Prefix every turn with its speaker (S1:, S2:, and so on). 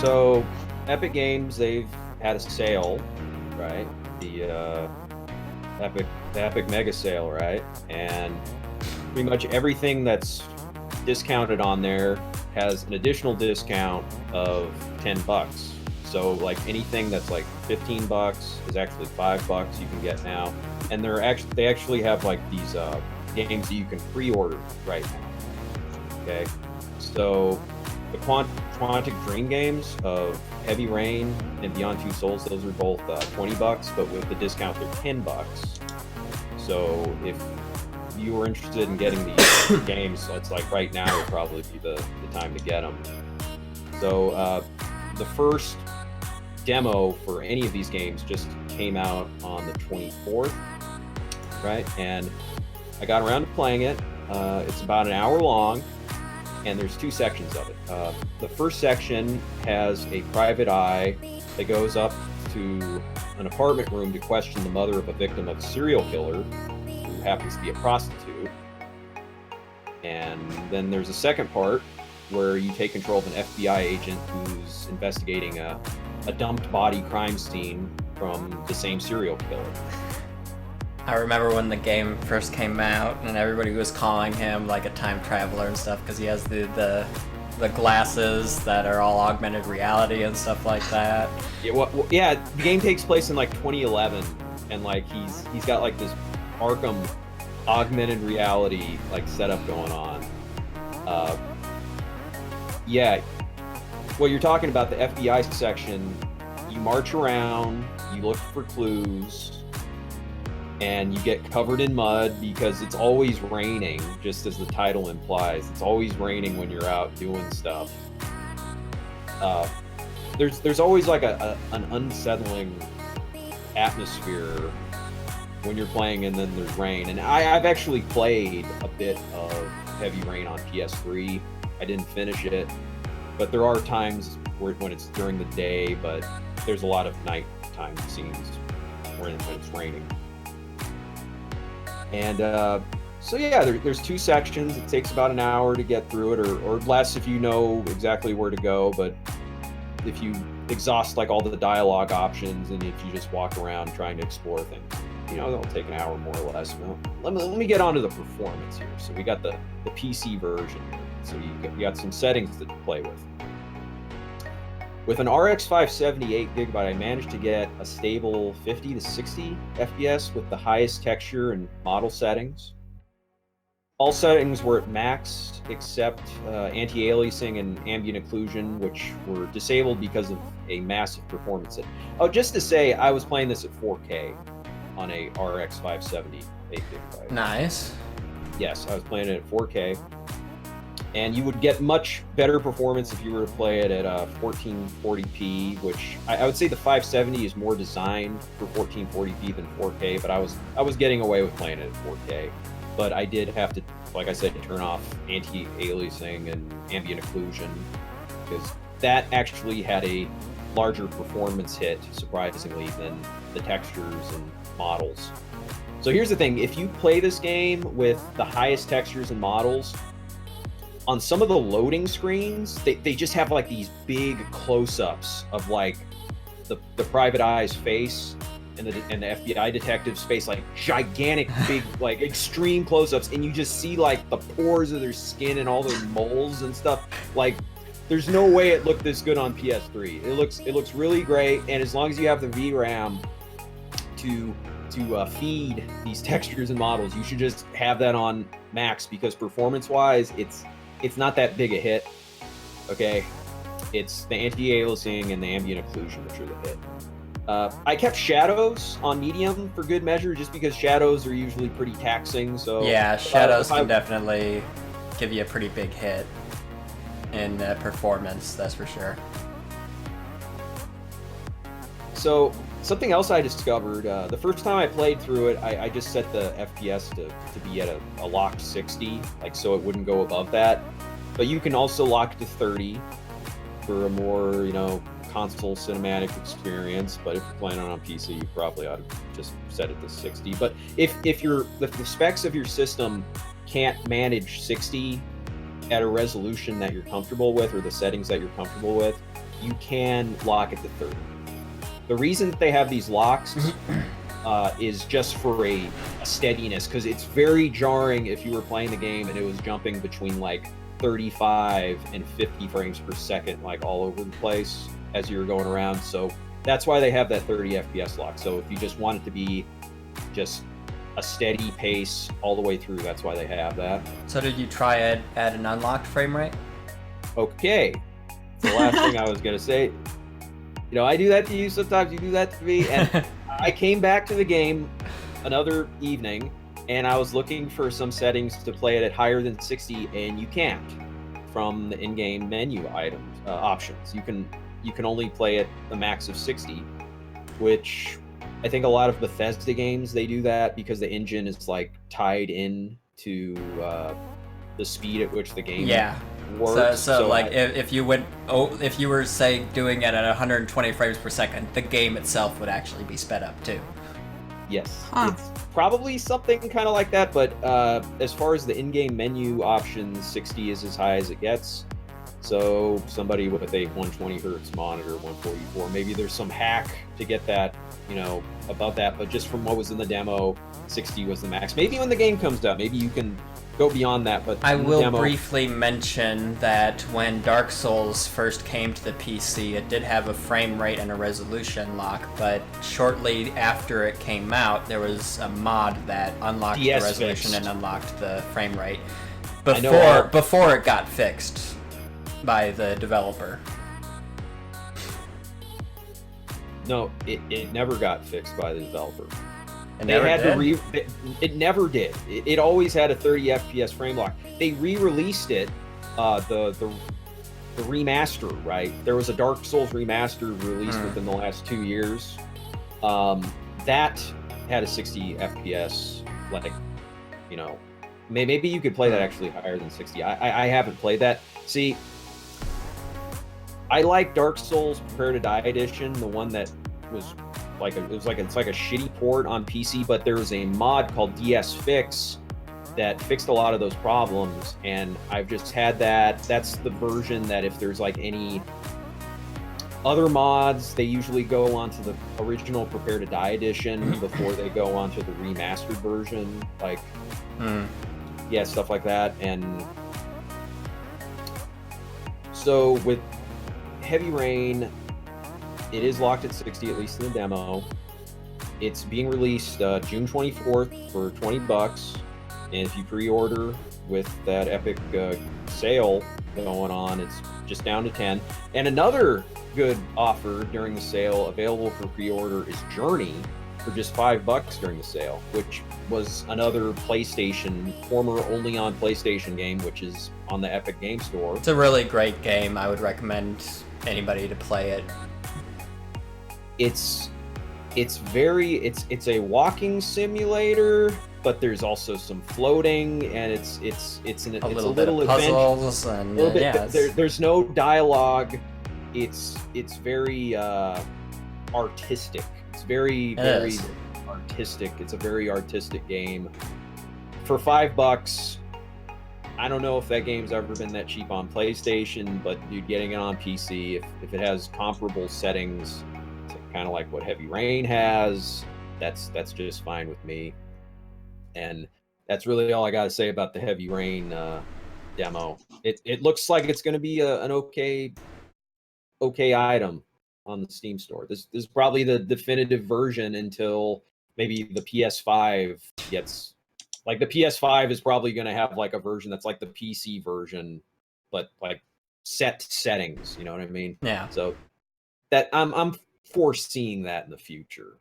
S1: So, Epic Games, they've had a sale, right? Epic, the Epic Mega Sale, right? And pretty much everything that's discounted on there has an additional discount of $10. So, like anything that's like $15 is actually $5 you can get now. And they actually have like these games that you can pre-order right now. Okay, so the Quantic Dream games of Heavy Rain and Beyond Two Souls, those are both $20, but with the discount they're $10. So if you were interested in getting these games, it's like right now would probably be the time to get them. So the first demo for any of these games just came out on the 24th, right? And I got around to playing it. It's about an hour long, and there's two sections of it. The first section has a private eye that goes up to an apartment room to question the mother of a victim of a serial killer who happens to be a prostitute. And then there's a second part where you take control of an FBI agent who's investigating a dumped body crime scene from the same serial killer.
S2: I remember when the game first came out and everybody was calling him like a time traveler and stuff because he has the glasses that are all augmented reality and stuff like that.
S1: Yeah, the game takes place in like 2011, and like he's got like this Arkham augmented reality like setup going on. Yeah, well, you're talking about the FBI section. You march around, you look for clues, and you get covered in mud because it's always raining, just as the title implies. It's always raining when you're out doing stuff. There's always like an unsettling atmosphere when you're playing, and then there's rain. And I've actually played a bit of Heavy Rain on PS3. I didn't finish it, but there are times when it's during the day, but there's a lot of nighttime scenes when it's raining. And so yeah, there's two sections. It takes about an hour to get through it, or less if you know exactly where to go. But if you exhaust like all the dialogue options, and if you just walk around trying to explore things, that'll take an hour more or less. Well, let me get onto the performance here. So we got the PC version here. So you got some settings to play with. With an RX 570 8GB, I managed to get a stable 50 to 60 FPS with the highest texture and model settings. All settings were at max except anti-aliasing and ambient occlusion, which were disabled because of a massive performance hit. Oh, just to say, I was playing this at 4K on a RX 570 8GB.
S2: Nice.
S1: Yes, I was playing it at 4K. And you would get much better performance if you were to play it at 1440p, which I would say the 570 is more designed for 1440p than 4K, but I was getting away with playing it at 4K. But I did have to, like I said, turn off anti-aliasing and ambient occlusion, because that actually had a larger performance hit, surprisingly, than the textures and models. So here's the thing, if you play this game with the highest textures and models, on some of the loading screens, they just have like these big close-ups of like the private eye's face and the FBI detective's face, like gigantic, big, like extreme close-ups, and you just see like the pores of their skin and all their moles and stuff. Like, there's no way it looked this good on PS3. It looks really great, and as long as you have the VRAM to feed these textures and models, you should just have that on max, because performance-wise, it's not that big a hit, okay? It's the anti-aliasing and the ambient occlusion which are the hit. I kept shadows on medium for good measure, just because shadows are usually pretty taxing. So
S2: yeah, shadows can definitely give you a pretty big hit in performance, that's for sure.
S1: So something else I discovered, the first time I played through it, I just set the FPS to be at a locked 60, like so it wouldn't go above that. But you can also lock it to 30 for a more, console cinematic experience. But if you're playing on PC, you probably ought to just set it to 60. But if the specs of your system can't manage 60 at a resolution that you're comfortable with, or the settings that you're comfortable with, you can lock it to 30. The reason that they have these locks is just for a steadiness, because it's very jarring if you were playing the game and it was jumping between like 35 and 50 frames per second, like all over the place as you were going around. So that's why they have that 30 FPS lock. So if you just want it to be just a steady pace all the way through, that's why they have that.
S2: So did you try it at an unlocked frame rate?
S1: Okay. The last thing I was going to say, you know, I do that to you sometimes, you do that to me, and I came back to the game another evening, and I was looking for some settings to play it at higher than 60, and you can't from the in-game menu items options. You can only play at the max of 60, which I think a lot of Bethesda games, they do that because the engine is like tied in to the speed at which the game works.
S2: So like if you were say doing it at 120 frames per second, the game itself would actually be sped up too.
S1: Yes, it's probably something kind of like that, but as far as the in-game menu options, 60 is as high as it gets. So somebody with a 120 hertz monitor, 144, maybe there's some hack to get that, you know, above that, but just from what was in the demo, 60 was the max. Maybe when the game comes out, maybe you can go beyond that, but
S2: I will briefly mention that when Dark Souls first came to the PC, it did have a frame rate and a resolution lock, but shortly after it came out, there was a mod that unlocked the resolution and unlocked the frame rate before it got fixed by the developer.
S1: No, it never got fixed by the developer.
S2: It
S1: never did. It always had a 30 FPS frame lock. They re-released it, the remaster, right? There was a Dark Souls remaster released within the last 2 years. That had a 60 FPS, like, you know, maybe you could play that actually higher than 60. I haven't played that. See, I like Dark Souls Prepare to Die Edition, the one that was it's like a shitty port on PC, but there was a mod called DS Fix that fixed a lot of those problems, and I've just had that. That's the version that if there's like any other mods, they usually go onto the original Prepare to Die Edition before they go onto the remastered version, like yeah, stuff like that. And so with Heavy Rain, it is locked at 60, at least in the demo. It's being released June 24th for $20, and if you pre-order with that Epic sale going on, it's just down to 10. And another good offer during the sale, available for pre-order, is Journey for just $5 during the sale, which was another former only on PlayStation game, which is on the Epic Game Store.
S2: It's a really great game. I would recommend anybody to play it.
S1: It's a walking simulator, but there's also some floating, and it's a little bit of puzzles and there's no dialogue. It's very artistic. It's very artistic. It's a very artistic game. For $5, I don't know if that game's ever been that cheap on PlayStation, but dude, getting it on PC, if it has comparable settings, kind of like what Heavy Rain has, that's just fine with me. And that's really all I got to say about the Heavy Rain demo. It looks like it's going to be an okay item on the Steam store. This is probably the definitive version until maybe the PS5 gets, like, the PS5 is probably going to have like a version that's like the PC version, but like set settings, you know what I mean?
S2: Yeah.
S1: So that I'm foreseeing that in the future.